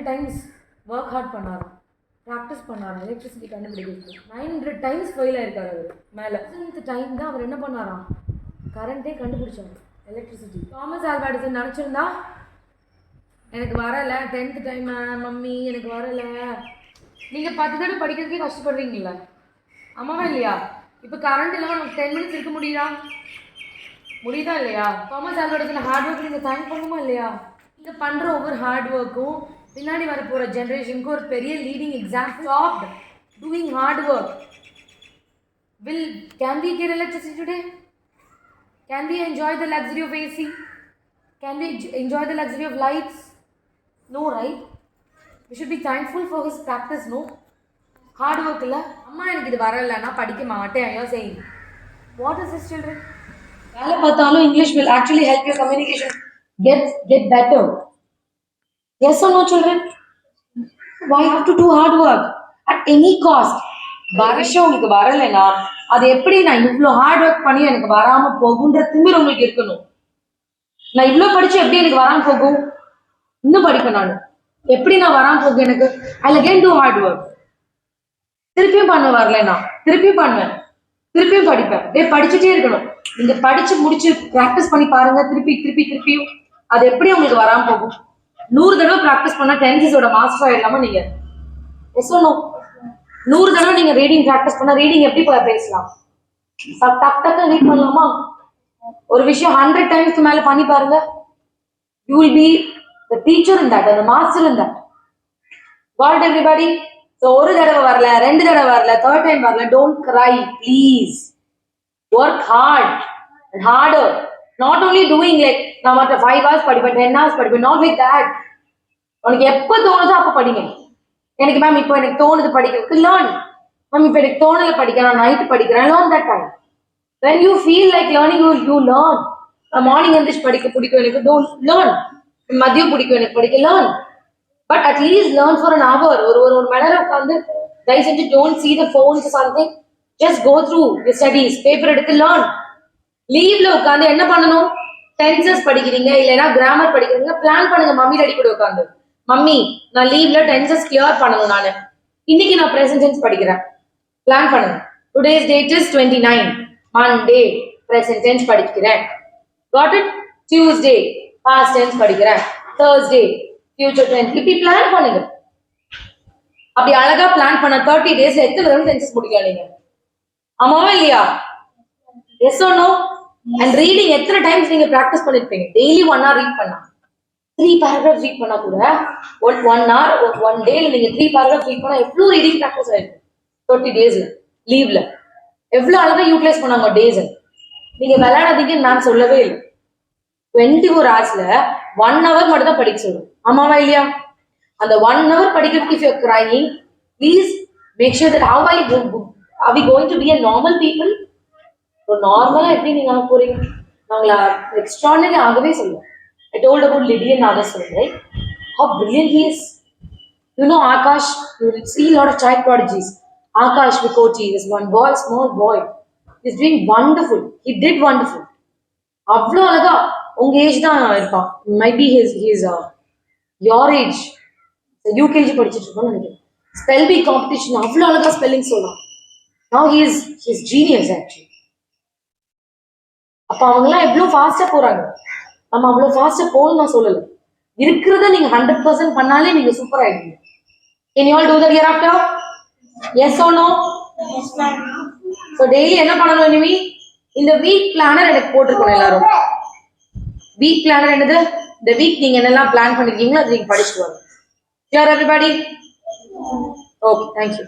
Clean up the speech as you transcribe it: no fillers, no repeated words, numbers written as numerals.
times work hard பண்ணாராம், practice பண்ணாராம் electricity கண்டுபிடிக்கிறது. 900 times ஃபெயில் ஆயிருக்காரு அவர். மேலே 10th டைம் தான் அவர் என்ன பண்ணாராம், கரண்ட்டே கண்டுபிடிச்சாரு, எலக்ட்ரிசிட்டி. தாமஸ் ஆல்வா எடிசன் நினச்சிருந்தா எனக்கு வரலை 10th டைம் மம்மி எனக்கு வரலை. நீங்கள் 10 தடவை படிக்கிறதுக்கே கஷ்டப்படுறீங்களா? ஆமாவா இல்லையா? இப்போ கரண்ட் இல்லாமல் நமக்கு 10 minutes இருக்க முடியுதா இல்லையா? Thomas Alva Edison hard work நீங்கள் தேங்க் பண்ணுமா இல்லையா? நீங்கள் பண்ணுற ஒவ்வொரு ஹார்ட் ஒர்க்கும் பின்னாடி வர போகிற ஜென்ரேஷனுக்கு ஒரு பெரிய leading example of doing hard work. Can we get electricity today? Can we enjoy the luxury of AC? Can we enjoy the luxury of lights? No, right? We should be thankful for his practice, no? Hard work illa. Amma enakku idu varala na padikka maate I am saying. What is this, children? Vela paathalum English will actually help your communication get better. Yes or no, children? Why have to do hard work at any cost? வருஷம் உங்களுக்கு வரலைன்னா அது எப்படி நான் இவ்வளோ hard work பண்ணி எனக்கு வராமல் போகுன்ற திமிர் உங்களுக்கு இருக்கணும். நான் இவ்வளோ படிச்சு எப்படி எனக்கு வராமல் போகும், இன்னும் படிப்பேன் நான், எப்படி நான் வராமல் போகும் எனக்கு, I again do hard work. திருப்பியும் பண்ண வரலைன்னா திருப்பியும் பண்ணுவேன், திருப்பியும் படிப்பேன், படிச்சுட்டே இருக்கணும். நீங்க படிச்சு முடிச்சு ப்ராக்டிஸ் பண்ணி பாருங்க, திருப்பியும் அது எப்படி உங்களுக்கு வராமல் போகும். 100 தடவை ப்ராக்டிஸ் பண்ணா டென்சஸோட மாஸ்டர் ஆயிடலாமா நீங்க? S or no? 100 தடவை நீங்க ரீடிங் ப்ராக்டிஸ் பண்ணா ரீடிங் எப்படி பேசலாம்? டக்கு ரீட் பண்ணலாமா? ஒரு விஷயம் 100 times மேல பண்ணி பாருங்க, you will be the teacher in that, the master in that. Got it everybody? So ஒரு தடவை வரல, 2 தடவை வரல, 3rd time வரல, don't cry please. Work hard and harder. Not only doing like நான் மற்ற 5 hours படிப்பேன், 10 hours படிப்பேன், not like that. உனக்கு எப்போ தோணுதோ அப்போ படிங்க. எனக்கு மேம் இப்போ எனக்கு தோணுது படிக்கிறதுக்கு, லேர்ன். மேம் இப்போ எனக்கு தோணலை படிக்க, நான் நைட்டு படிக்கிறேன், learn that time. when you feel like learning you learn. Morning எந்திரிச்சு படிக்க பிடிக்கும் எனக்கு, don't learn. மதியம் பிடிக்கும் எனக்கு படிக்க, learn. but at least learn for an hour. ஒரு மணி நேரம் உட்காந்து தயவு செஞ்சு don't see the phones or something, just go through your studies, paper எடுத்து learn. லீவ்ல உட்காந்து என்ன பண்ணணும், டென்சஸ் படிக்கிறீங்க இல்லைன்னா கிராமர் படிக்கிறீங்க, பிளான் பண்ணுங்க. மம்மி டாடி கூட உட்காந்து, மம்மி நான் லீவ்ல டென்சஸ் கிளியர் பண்ணணும், நான் இன்னைக்கு நான் பிரசன்ட் டென்ஸ் படிக்கிறேன், பிளான் பண்ணுங்க. Today's date is 29, Monday present tense படிக்கிறேன். Got it? Tuesday past tense படிக்கிறேன், தேர்ஸ்டே ஃபியூச்சர் டென்ஸ். இப்படி பிளான் பண்ணுங்க. அப்படி அழகா பிளான் பண்ண 30 days எத்தனை தடவை டென்சஸ் முடிக்கலாம் நீங்க? ஆமாவா இல்லையா? Yes or no? And reading எத்தனை டைம்ஸ் நீங்க பிராக்டிஸ் பண்ணிருப்பீங்க? டெய்லி 1 hour ரீட் பண்ணா, 3 paragraphs ரீட் பண்ணா கூட 1 hour 1 டேல நீங்க 3 paragraphs ரீட் பண்ணா எவ்வளவு ரீடிங் பிராக்டிஸ் ஆயிருக்கு 30 daysல. லீவ்ல எவ்வளவு அழகா யூட்டிலைஸ் பண்ணாங்க டேஸ். நீங்க விளையாடாதீங்கன்னு நான் சொல்லவே இல்லை. 24 hours-ல 1 hour மட்டும் தான் படிக்க சொல்றேன். ஆமாவா இல்லையா? அந்த 1 hour படிக்கிறதுக்கு if you're crying, please make sure that are we going to be a normal people? நார்மலா எப்படி நீங்க ஆக போறீங்க? நாங்களா எக்ஸ்ட்ரானரி ஆகவே சொல்லுவோம். I told about Lydian Nagaswamy, right? How brilliant he is. You know Akash, you will see a lot of child prodigies. Akash Vikoti is one boy, small boy. He's doing wonderful. He did wonderful. அவ்வளோ அழகா உங்க age தான் இருப்பான். maybe he's your age. UKG படிச்சுட்டு இருப்பான்னு நினைக்கிறேன். Spell B competition அவ்வளோ அழகா ஸ்பெல்லிங் சொல்லலாம். Now he is genius actually. அப்ப அவங்க எல்லாம் எவ்வளவு ஃபாஸ்டா போறாங்க, நம்ம அவ்வளவு ஃபாஸ்டா போகணும் நான் சொல்லல. இருக்கிறத நீங்க 100% பண்ணாலே நீங்க சூப்பர் ஆயிடுவீங்க. Can you all do that hereafter? Yes or no? Yes ma'am. So daily என்ன பண்ணணும் இனிமே? இந்த வீக் பிளானர் எனக்கு போட்டுருக்கணும் எல்லாரும். வீக் பிளானர் என்னது? இந்த வீக் நீங்க என்னெல்லாம் பிளான் பண்ணிருக்கீங்களோ அதை நீங்க படிச்சுட்டு வரணும். Clear everybody? Okay, thank you.